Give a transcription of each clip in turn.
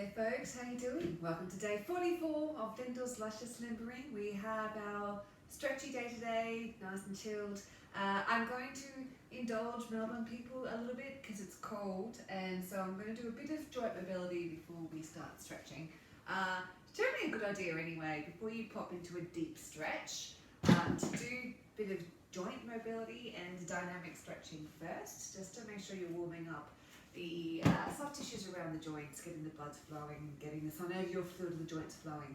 Hey folks, how you doing? Welcome to day 44 of Lyndall's Luscious Limbering. We have our stretchy day today, nice and chilled. I'm going to indulge Melbourne people a little bit because it's cold, and so I'm going to do a bit of joint mobility before we start stretching. It's generally a good idea anyway, before you pop into a deep stretch, to do a bit of joint mobility and dynamic stretching first, just to make sure you're warming up the soft tissues around the joints, getting the blood flowing, getting the synovial fluid of the joints flowing.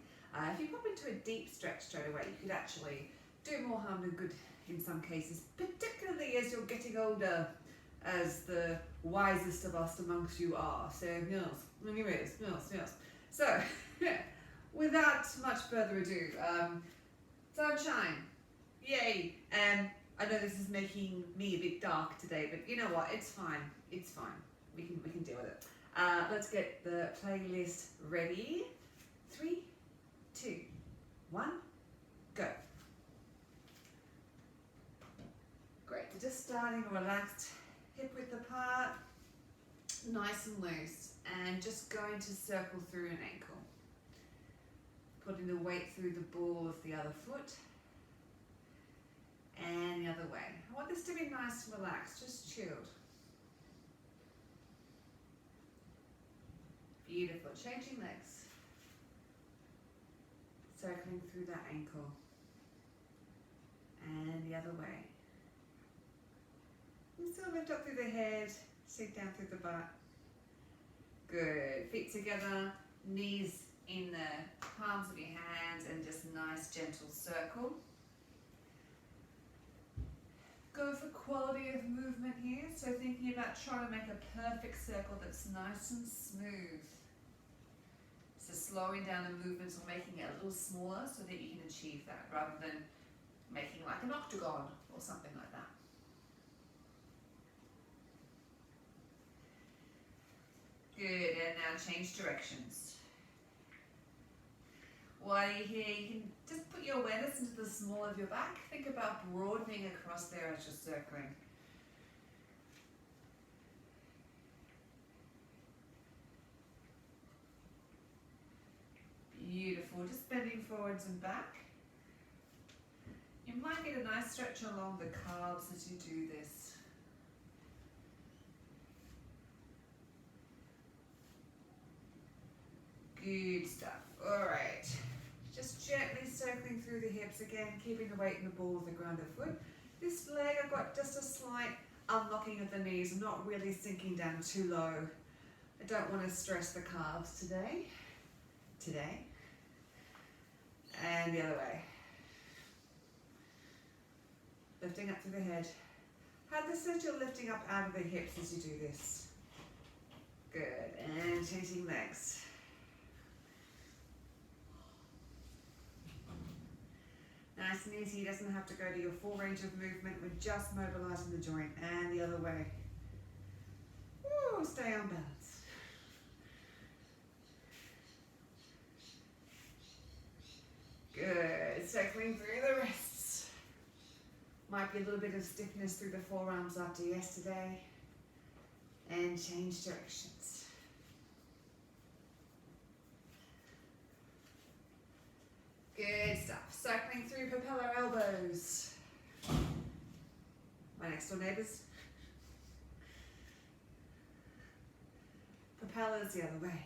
If you pop into a deep stretch straight away, you could actually do more harm than good in some cases, particularly as you're getting older, as the wisest of us amongst you are. So, yes. So, without much further ado, sunshine, yay! I know this is making me a bit dark today, but you know what? It's fine. It's fine. We can deal with it. Let's get the playlist ready. 3, 2, 1, go. Great. So just starting relaxed, hip width apart, nice and loose, and just going to circle through an ankle. Putting the weight through the ball of the other foot. And the other way. I want this to be nice and relaxed, just chilled. Beautiful. Changing legs. Circling through that ankle. And the other way. And still lift up through the head, sink down through the butt. Good. Feet together, knees in the palms of your hands, and just nice gentle circle. Go for quality of movement here, so thinking about trying to make a perfect circle that's nice and smooth. So slowing down the movements or making it a little smaller so that you can achieve that, rather than making like an octagon or something like that. Good, and now change directions. While you're here, you can just put your awareness into the small of your back. Think about broadening across there as you're circling. Beautiful. Just bending forwards and back. You might get a nice stretch along the calves as you do this. Good stuff. All right. Just gently circling through the hips again, keeping the weight in the ball of the grounded foot. This leg, I've got just a slight unlocking of the knees. I'm not really sinking down too low. I don't want to stress the calves today. And the other way. Lifting up through the head. Have the sense you're lifting up out of the hips as you do this. Good. And changing legs. Nice and easy, doesn't have to go to your full range of movement. We're just mobilizing the joint. And the other way. Woo, stay on balance. Good, circling through the wrists. Might be a little bit of stiffness through the forearms after yesterday. And change directions. Good stuff. Cycling through propeller elbows. My next door neighbours. Propellers the other way.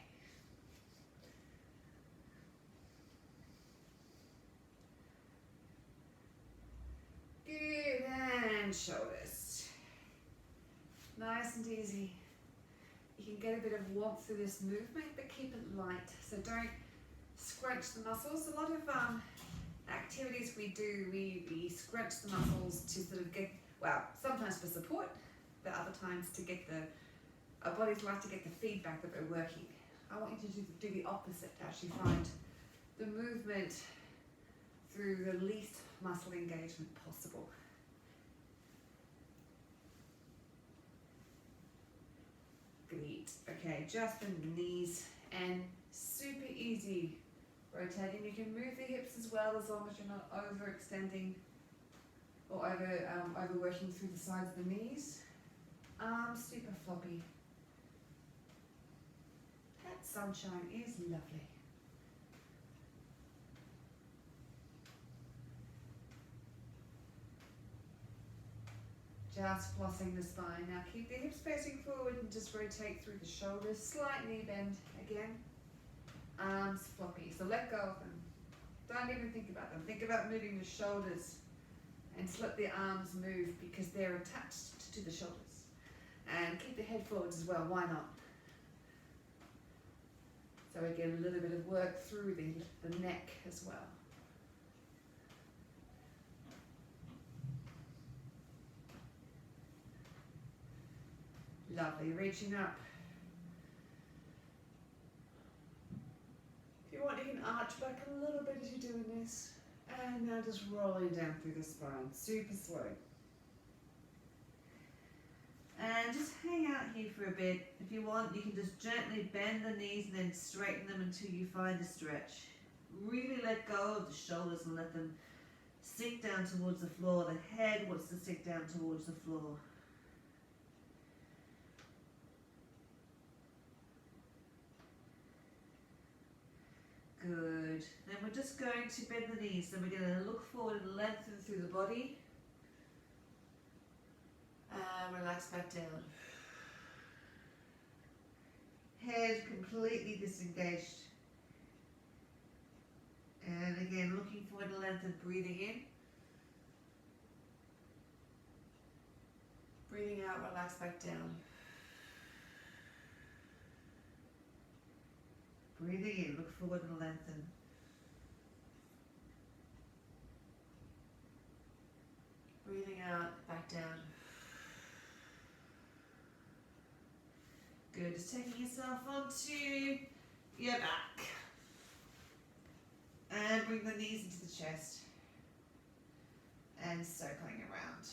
Good, and shoulders. Nice and easy. You can get a bit of warmth through this movement, but keep it light. So don't scrunch the muscles. A lot of activities we do, we scrunch the muscles to sort of get, well, sometimes for support, but other times to get our bodies like to get the feedback that we're working. I want you to do the opposite, to actually find the movement through the least muscle engagement possible. Great. Okay, just bend the knees and super easy rotating. You can move the hips as well, as long as you're not overextending or overworking through the sides of the knees. Arms super floppy. that sunshine is lovely. Just flossing the spine. Now keep the hips facing forward and just rotate through the shoulders. Slight knee bend again. Arms floppy. So let go of them. Don't even think about them. Think about moving the shoulders and just let the arms move because they're attached to the shoulders. And keep the head forwards as well. Why not? So we get a little bit of work through the neck as well. Lovely, reaching up. If you want, you can arch back a little bit as you're doing this. And now just rolling down through the spine, super slow. And just hang out here for a bit. If you want, you can just gently bend the knees and then straighten them until you find a stretch. Really let go of the shoulders and let them sink down towards the floor. The head wants to sink down towards the floor. Good. Then we're just going to bend the knees. Then we're going to look forward and lengthen through the body. Relax back down. Head completely disengaged. And again, looking forward and lengthen, breathing in. Breathing out, relax back down. Breathing in, look forward and lengthen. Breathing out, back down. Good, just taking yourself onto your back. And bring the knees into the chest. And circling around.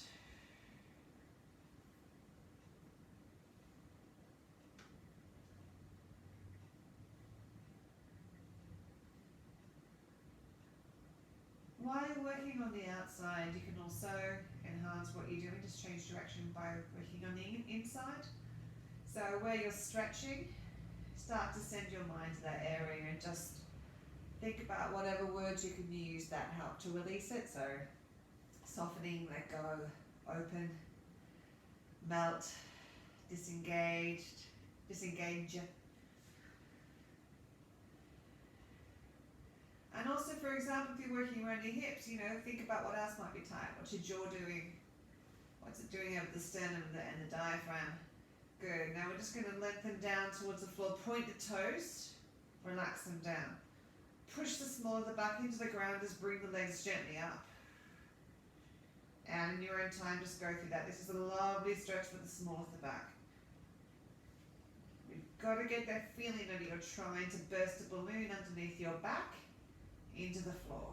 While you're working on the outside, you can also enhance what you're doing, just change direction by working on the inside. So where you're stretching, start to send your mind to that area and just think about whatever words you can use that help to release it. So softening, let go, open, melt, disengage. And also, for example, if you're working around your hips, think about what else might be tight. What's your jaw doing? What's it doing over the sternum and the diaphragm? Good. Now we're just going to lengthen down towards the floor. Point the toes. Relax them down. Push the small of the back into the ground. Just bring the legs gently up. And in your own time, just go through that. This is a lovely stretch for the small of the back. You've got to get that feeling that you're trying to burst a balloon underneath your back into the floor.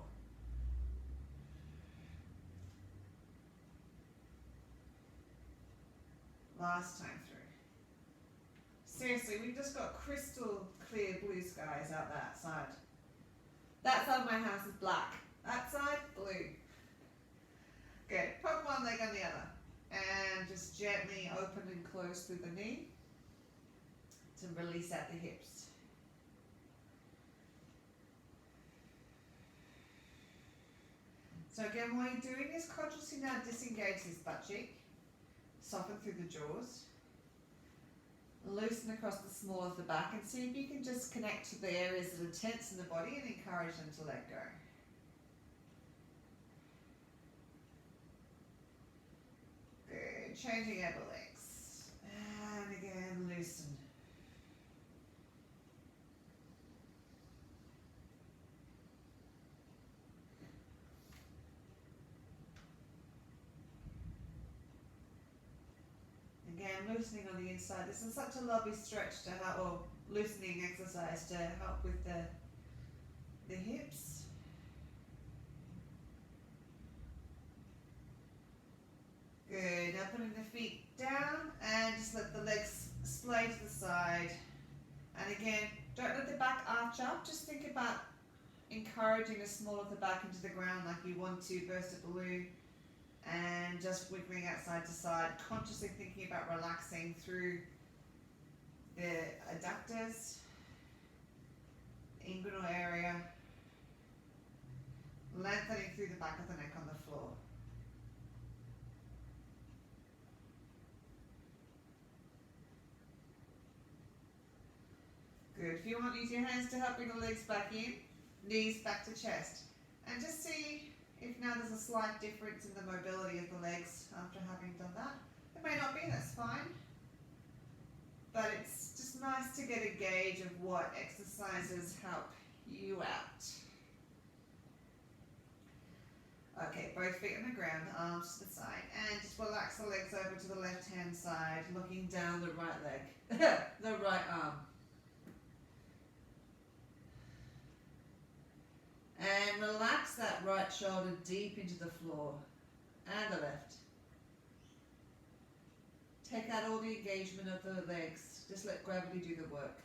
Last time through. Seriously, we've just got crystal clear blue skies out that side. That side of my house is black. That side, blue. Good. Put one leg on the other. And just gently open and close through the knee to release out the hips. So again, while you're doing this, consciously now disengage this butt cheek. Soften through the jaws. Loosen across the small of the back and see if you can just connect to the areas that are tense in the body and encourage them to let go. Good. Changing over legs. And again, loosen. Again, loosening on the inside. This is such a lovely stretch to help, or loosening exercise to help with the hips. Good. Now putting the feet down and just let the legs splay to the side. And again, don't let the back arch up. Just think about encouraging the small of the back into the ground like you want to burst a balloon. And just wiggling out side to side, consciously thinking about relaxing through the adductors inguinal area, lengthening through the back of the neck on the floor. Good. If you want, use your hands to help bring the legs back in, knees back to chest. And just see if now there's a slight difference in the mobility of the legs after having done that. It may not be, that's fine. But it's just nice to get a gauge of what exercises help you out. Okay, both feet on the ground, arms to the side, and just relax the legs over to the left hand side, looking down the right leg, the right arm. And relax that right shoulder deep into the floor, and the left. Take out all the engagement of the legs, just let gravity do the work.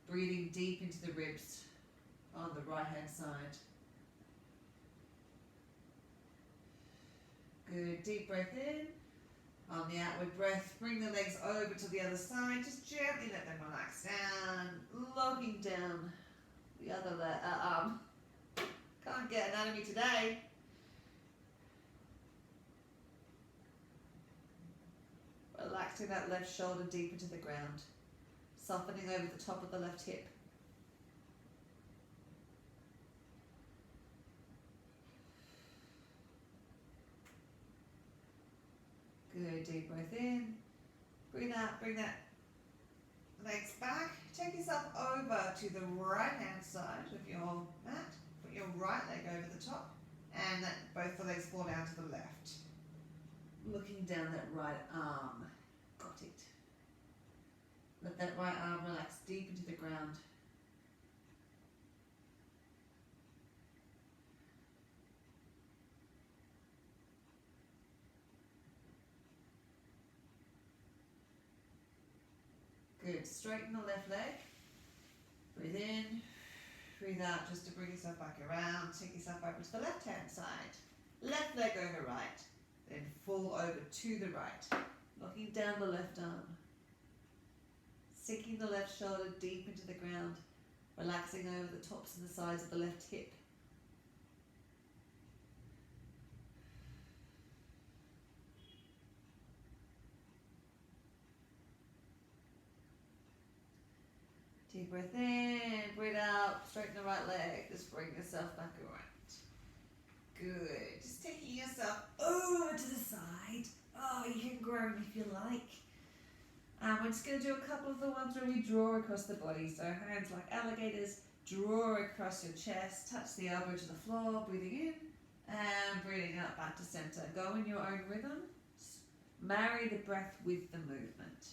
Breathing deep into the ribs on the right hand side. Good, deep breath in. On the outward breath, bring the legs over to the other side. Just gently let them relax down, looking down the other arm. Can't get anatomy today. Relaxing that left shoulder deep into the ground, softening over the top of the left hip. Good, deep breath in. Breathe out, bring that legs back. Take yourself over to the right hand side of your mat. Put your right leg over the top and let both the legs fall down to the left. Looking down that right arm. Got it. Let that right arm relax deep into the ground. Good. Straighten the left leg. Breathe in. Breathe out just to bring yourself back around. Take yourself over to the left hand side. Left leg over right. Then fall over to the right. Looking down the left arm. Sinking the left shoulder deep into the ground. Relaxing over the tops and the sides of the left hip. Deep breath in, breathe out, straighten the right leg, just bring yourself back around. Good, just taking yourself over to the side. Oh, you can groan if you like. We're just going to do a couple of the ones where we draw across the body. So hands like alligators, draw across your chest, touch the elbow to the floor, breathing in and breathing out back to center. Go in your own rhythm, marry the breath with the movement.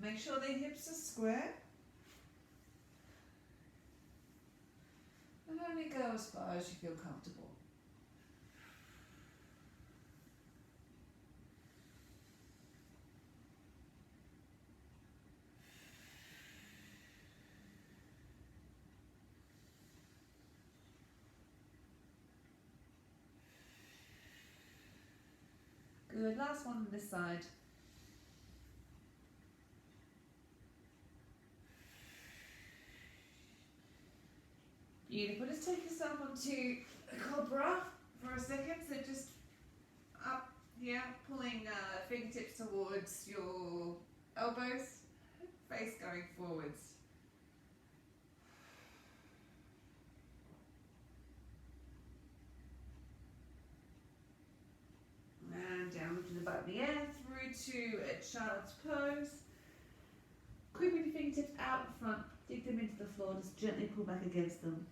Make sure the hips are square. And only go as far as you feel comfortable. Good, last one on this side. Beautiful. Just take yourself onto a cobra for a second. So just up here, pulling fingertips towards your elbows, face going forwards. And down into the butt of the air, through to a child's pose. Creeping your fingertips out in front, dig them into the floor, just gently pull back against them.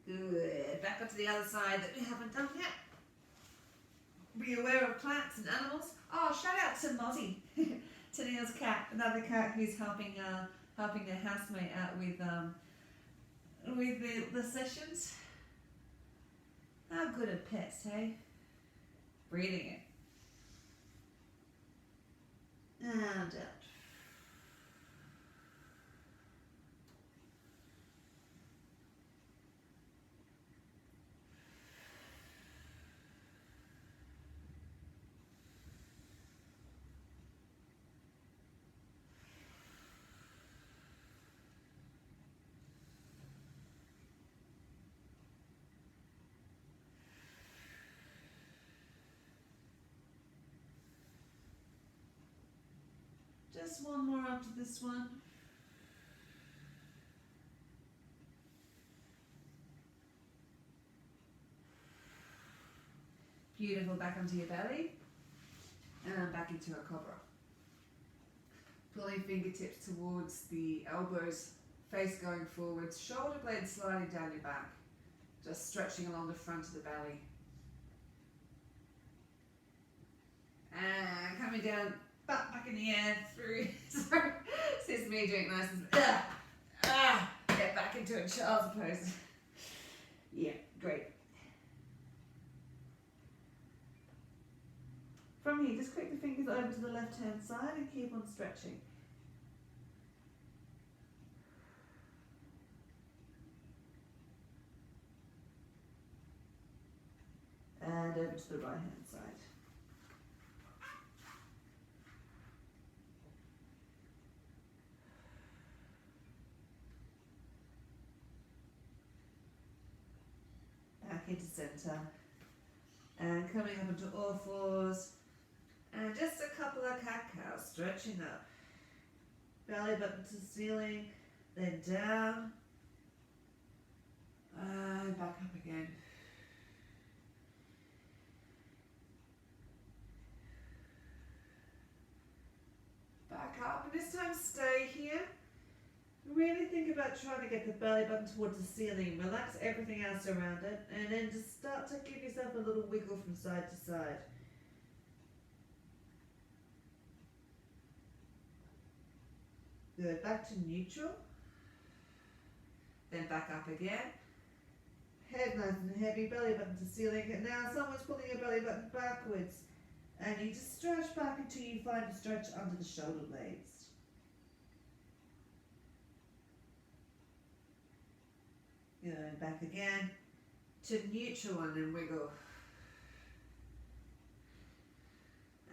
Good. Back up to the other side that we haven't done yet. Be aware of plants and animals. Oh, shout out to Mozzie, to Neil's cat, another cat who's helping their housemate out with the sessions. How good are pets, hey? Breathing in. And out. Just one more after this one. Beautiful, back onto your belly and back into a cobra. Pulling fingertips towards the elbows, face going forwards, shoulder blades sliding down your back, just stretching along the front of the belly. And coming down, butt back in the air, through, sorry, this is me doing it nice and, get back into a child's pose. Yeah, great. From here, just click the fingers over to the left hand side and keep on stretching. And over to the right hand side. Back into center. And coming up into all fours. And just a couple of cat-cows, stretching up. Belly button to the ceiling, then down. And back up again. Back up, and this time stay here. Really think about trying to get the belly button towards the ceiling. Relax everything else around it, and then just start to give yourself a little wiggle from side to side. Good, back to neutral. Then back up again. Head nice and heavy, belly button to ceiling. And now someone's pulling your belly button backwards. And you just stretch back until you find a stretch under the shoulder blades. Good, back again to neutral and then wiggle.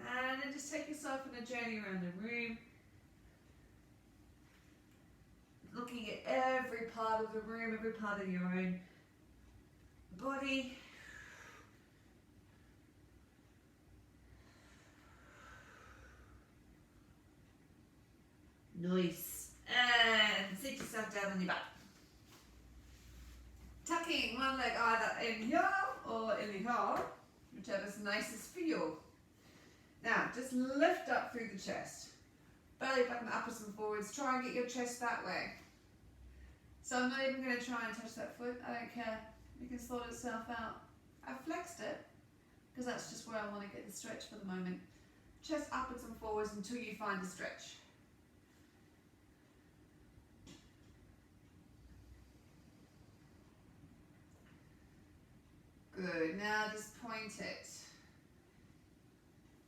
And then just take yourself on a journey around the room. Looking at every part of the room, every part of your own body. Nice. And sit yourself down on your back. Tucking one leg either in here or in here, whichever's nicest for you. Now, just lift up through the chest. Belly button upwards and forwards. Try and get your chest that way. So I'm not even going to try and touch that foot. I don't care. It can sort itself out. I've flexed it because that's just where I want to get the stretch for the moment. Chest upwards and forwards until you find a stretch. Good. Now just point it.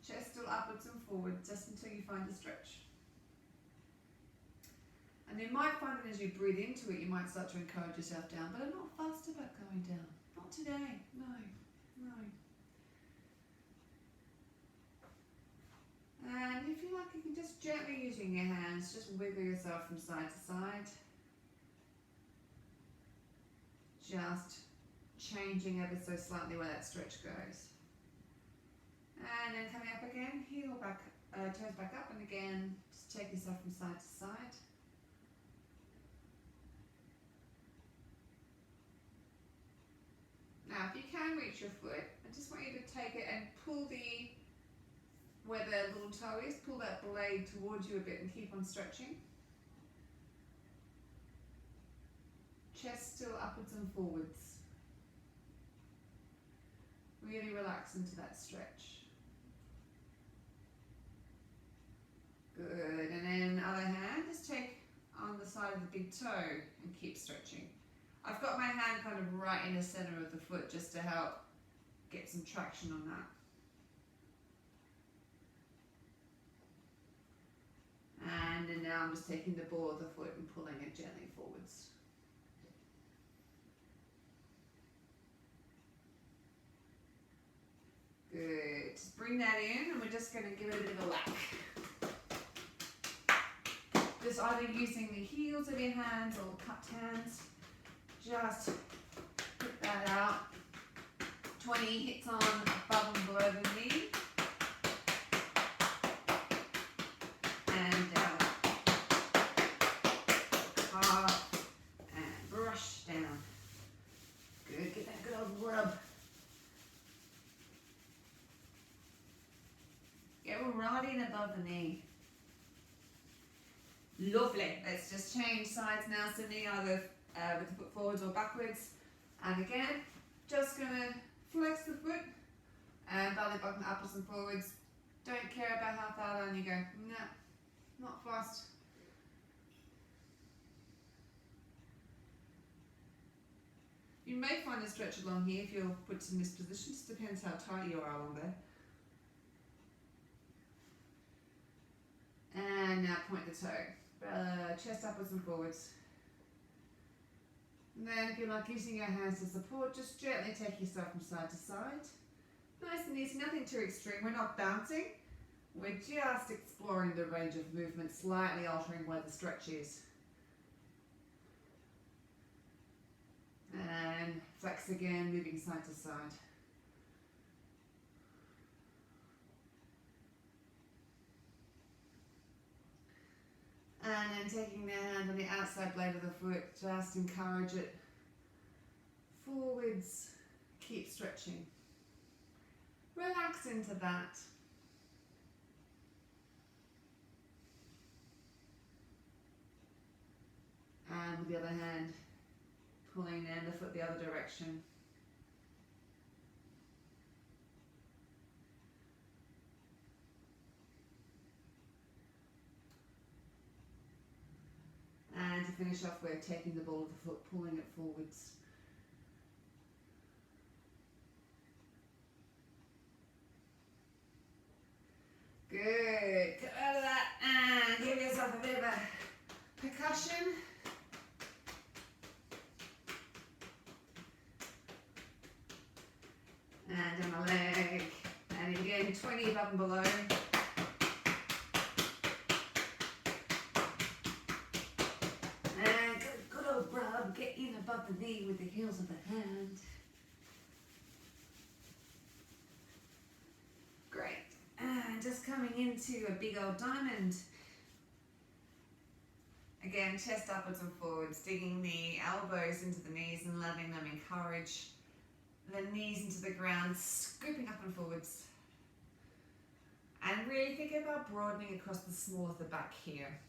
Chest still upwards and forwards just until you find a stretch. And you might find that as you breathe into it, you might start to encourage yourself down, but I'm not fussed about going down. Not today. No. No. And if you like, you can just gently using your hands, just wiggle yourself from side to side. Just changing ever so slightly where that stretch goes. And then coming up again, heel back, toes back up, and again, just take yourself from side to side. Now, if you can reach your foot, I just want you to take it and pull where the little toe is, pull that blade towards you a bit and keep on stretching. Chest still upwards and forwards. Really relax into that stretch. Good, and then other hand, just take on the side of the big toe and keep stretching. I've got my hand kind of right in the center of the foot just to help get some traction on that. And then now I'm just taking the ball of the foot and pulling it gently forwards. Good. Just bring that in and we're just going to give it a bit of a whack. Just either using the heels of your hands or cupped hands. Just put that out. 20 hits on above and below the knee. And above the knee. Lovely. Let's just change sides now. So knee either with the foot forwards or backwards. And again, just gonna flex the foot and belly button upwards and forwards. Don't care about how far down you go. Nah, not fast. You may find a stretch along here if you're put in this position. Just depends how tight you are along there. And now point the toe. Chest upwards and forwards. And then if you're like using your hands to support, just gently take yourself from side to side. Nice and easy, nothing too extreme. We're not bouncing. We're just exploring the range of movement, slightly altering where the stretch is. And flex again, moving side to side. And then taking the hand on the outside blade of the foot, just encourage it forwards. Keep stretching. Relax into that. And with the other hand, pulling in the foot the other direction. And to finish off, we're taking the ball of the foot, pulling it forwards. Good. Come out of that and give yourself a bit of a percussion. And down the leg. And again, 20 above and below. And good old rub. Get in above the knee with the heels of the hand. Great. And just coming into a big old diamond. Again, chest upwards and forwards, digging the elbows into the knees and letting them encourage the knees into the ground, scooping up and forwards. And really think about broadening across the small of the back here.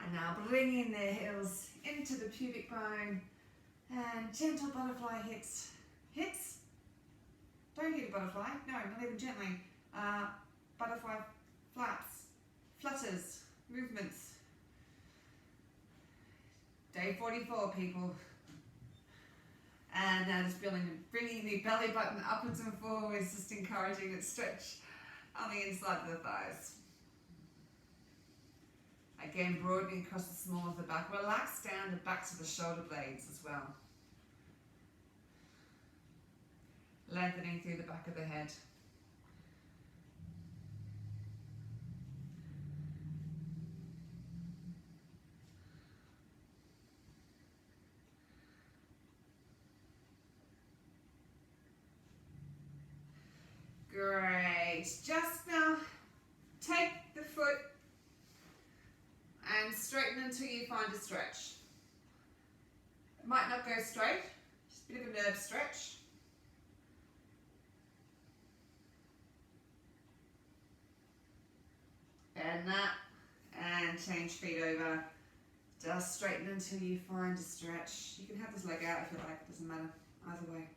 And now bringing the heels into the pubic bone and gentle butterfly hits. Hits? Don't hit a butterfly. No, not even gently. Butterfly flaps, flutters, movements. Day 44, people. And now just bringing the belly button upwards and forwards, just encouraging it stretch on the inside of the thighs. Again, broadening across the small of the back. Relax down the back to the shoulder blades as well. Lengthening through the back of the head. Great. Just now, take the foot and straighten until you find a stretch. It might not go straight, just a bit of a nerve stretch. And that, and change feet over. Just straighten until you find a stretch. You can have this leg out if you like, it doesn't matter, either way.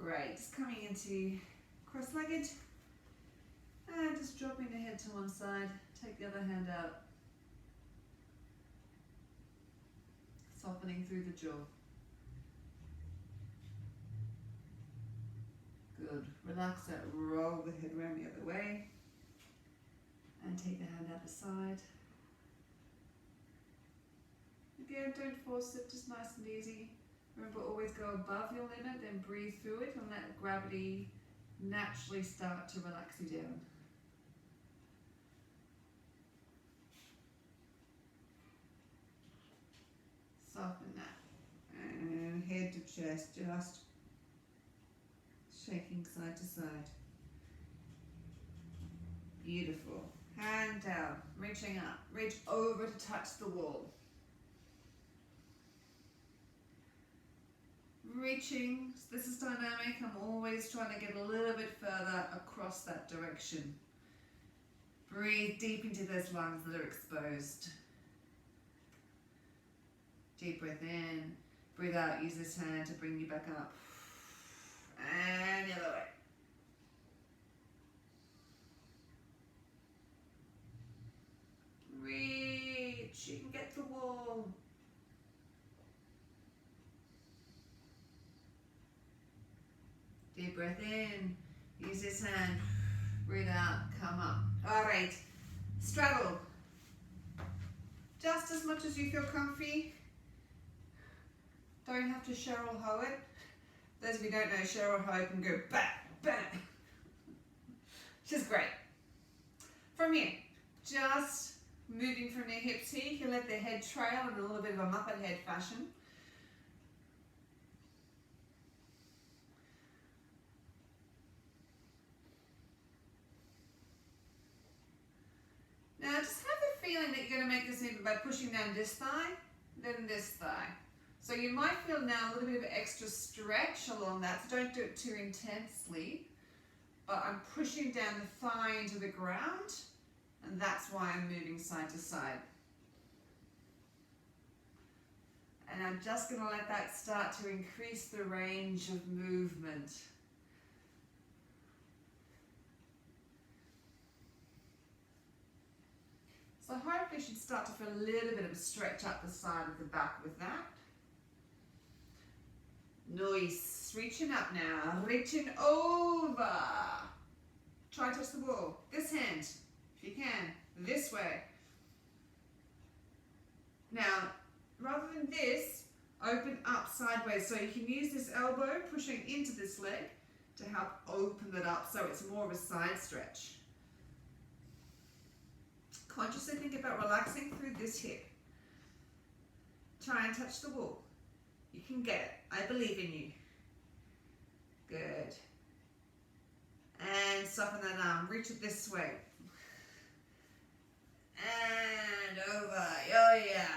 Great, just coming into cross-legged and just dropping the head to one side, take the other hand out, softening through the jaw. Good, relax that, roll the head around the other way and take the hand out the side. Again, don't force it, just nice and easy. Remember, always go above your limit, then breathe through it and let gravity naturally start to relax you down. Soften that. And head to chest, just shaking side to side. Beautiful. Hand down, reaching up, reach over to touch the wall. Reaching, this is dynamic, I'm always trying to get a little bit further across that direction. Breathe deep into those lungs that are exposed. Deep breath in, breathe out, use this hand to bring you back up. And the other way. Reach, you can get the wall. Deep breath in, use this hand, breathe out, come up. All right, straddle. Just as much as you feel comfy. Don't have to Cheryl Hoe it. Those of you who don't know, Cheryl Hoe can go back, back. Which is great. From here, just moving from your hips here, you can let the head trail in a little bit of a Muppet head fashion. Now just have the feeling that you're going to make this movement by pushing down this thigh, then this thigh. So you might feel now a little bit of extra stretch along that, so don't do it too intensely. But I'm pushing down the thigh into the ground, and that's why I'm moving side to side. And I'm just going to let that start to increase the range of movement. So hopefully you should start to feel a little bit of a stretch up the side of the back with that. Nice. Reaching up now. Reaching over. Try to touch the wall. This hand, if you can. This way. Now, rather than this, open up sideways. So you can use this elbow pushing into this leg to help open it up so it's more of a side stretch. Consciously think about relaxing through this hip. Try and touch the wall. You can get it. I believe in you. Good. And soften that arm. Reach it this way. And over. Oh yeah.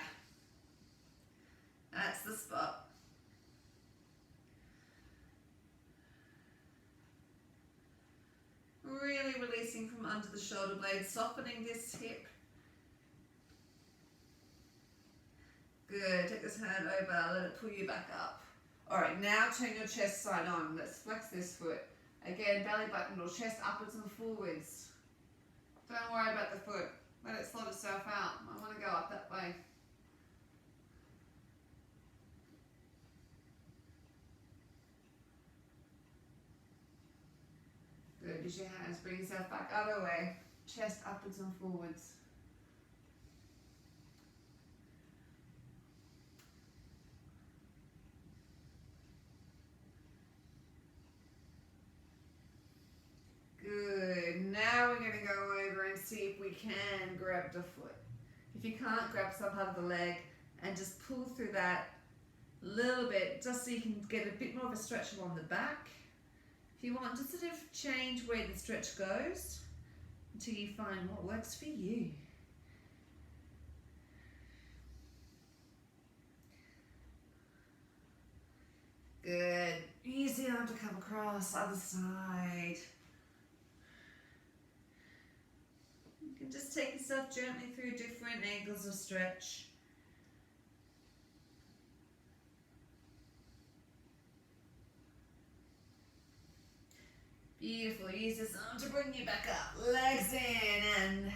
That's the spot. Really releasing from under the shoulder blade, softening this hip. Good, take this hand over, let it pull you back up. All right, now turn your chest side on. Let's flex this foot. Again, belly button or chest upwards and forwards. Don't worry about the foot. Let it sort itself out. I want to go up that way. Good, use your hands, bring yourself back other way. Chest upwards and forwards. Good, now we're going to go over and see if we can grab the foot. If you can't, grab some part of the leg and just pull through that a little bit, just so you can get a bit more of a stretch along the back. If you want, just sort of change where the stretch goes until you find what works for you. Good. Use the arm to come across, other side. You can just take yourself gently through different angles of stretch. Beautiful. Use this arm to bring you back up. Legs in and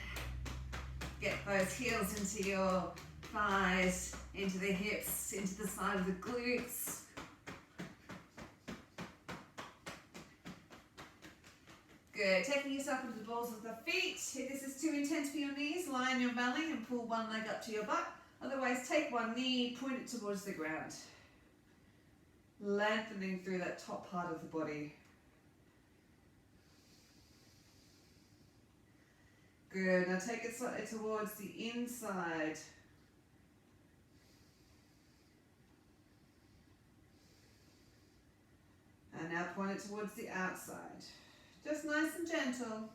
get those heels into your thighs, into the hips, into the side of the glutes. Good. Taking yourself into the balls of the feet. If this is too intense for your knees, lie on your belly and pull one leg up to your butt. Otherwise, take one knee, point it towards the ground. Lengthening through that top part of the body. Good. Now take it slightly towards the inside. And now point it towards the outside. Just nice and gentle.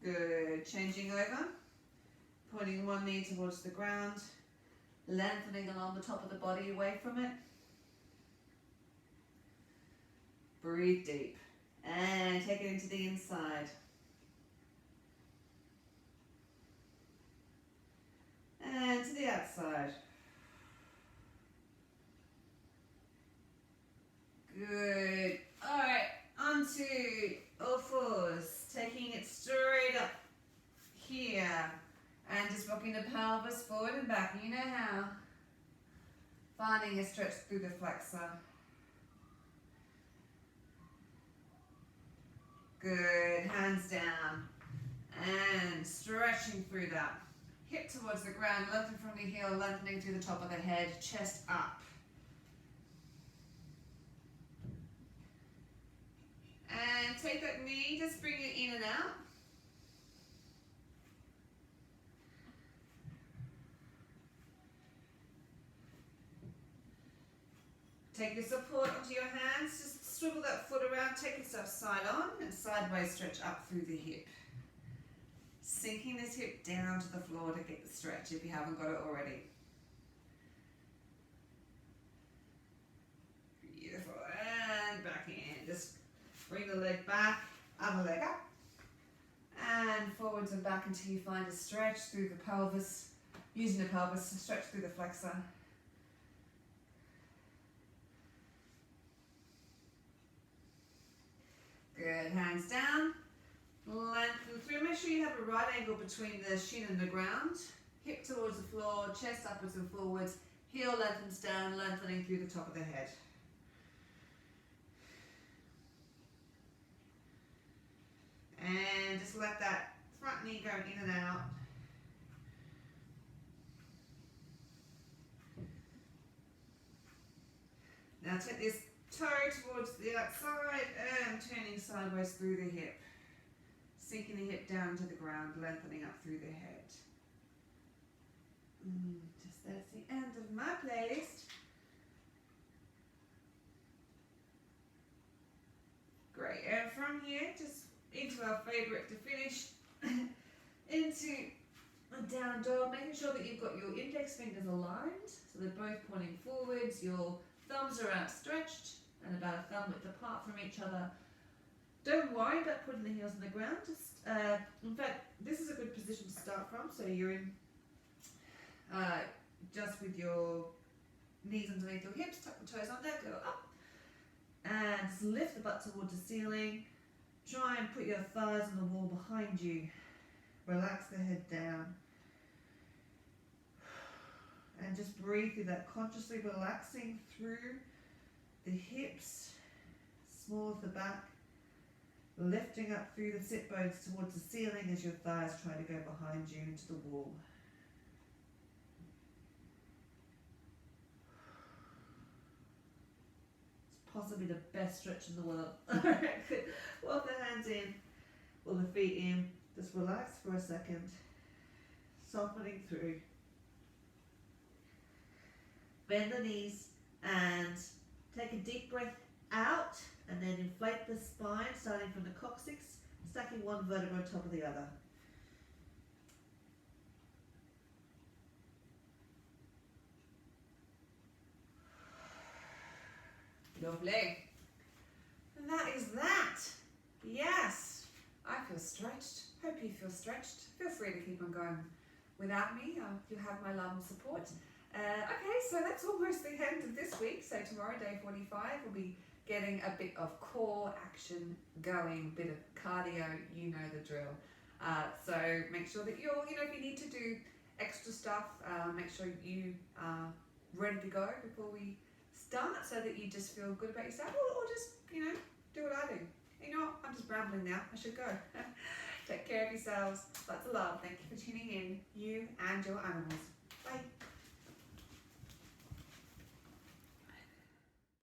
Good. Changing over. Pointing one knee towards the ground. Lengthening along the top of the body away from it. Breathe deep. And take it into the inside. And to the outside. Good. Alright, onto all fours. Taking it straight up here. And just rocking the pelvis forward and back. You know how. Finding a stretch through the flexor. Good. Hands down. And stretching through that. Hip towards the ground, lengthen from the heel, lengthening through the top of the head, chest up. And take that knee, just bring it in and out. Take your support onto your hands, just swivel that foot around, take yourself side on and sideways stretch up through the hip. Sinking this hip down to the floor to get the stretch if you haven't got it already. Beautiful, and back in. Just bring the leg back, other leg up. And forwards and back until you find a stretch through the pelvis. Using the pelvis to stretch through the flexor. Good, hands down. Lengthen through. Make sure you have a right angle between the shin and the ground. Hip towards the floor, chest upwards and forwards. Heel lengthens down, lengthening through the top of the head. And just let that front knee go in and out. Now take this toe towards the outside and turning sideways through the hip. Sinking the hip down to the ground, lengthening up through the head. Just that's the end of my playlist. Great, and from here, just into our favourite to finish, into a down dog, making sure that you've got your index fingers aligned, so they're both pointing forwards, your thumbs are outstretched and about a thumb width apart from each other. Don't worry about putting the heels on the ground. Just, in fact, this is a good position to start from. So you're in just with your knees underneath your hips, tuck the toes under, go up. And just lift the butt towards the ceiling. Try and put your thighs on the wall behind you. Relax the head down. And just breathe through that, consciously relaxing through the hips, small of the back. Lifting up through the sit bones towards the ceiling as your thighs try to go behind you into the wall. It's possibly the best stretch in the world. Alright, good. Walk the hands in, pull the feet in. Just relax for a second. Softening through. Bend the knees and take a deep breath out. And then inflate the spine, starting from the coccyx, stacking one vertebra on top of the other. Lovely. And that is that. Yes. I feel stretched. Hope you feel stretched. Feel free to keep on going without me. You have my love and support. Okay, so that's almost the end of this week. So tomorrow, day 45, we'll be getting a bit of core action going, bit of cardio, you know the drill. So make sure that you're, if you need to do extra stuff, make sure you are ready to go before we start so that you just feel good about yourself or just, do what I do. You know what, I'm just rambling now, I should go. Take care of yourselves, lots of love, thank you for tuning in, you and your animals.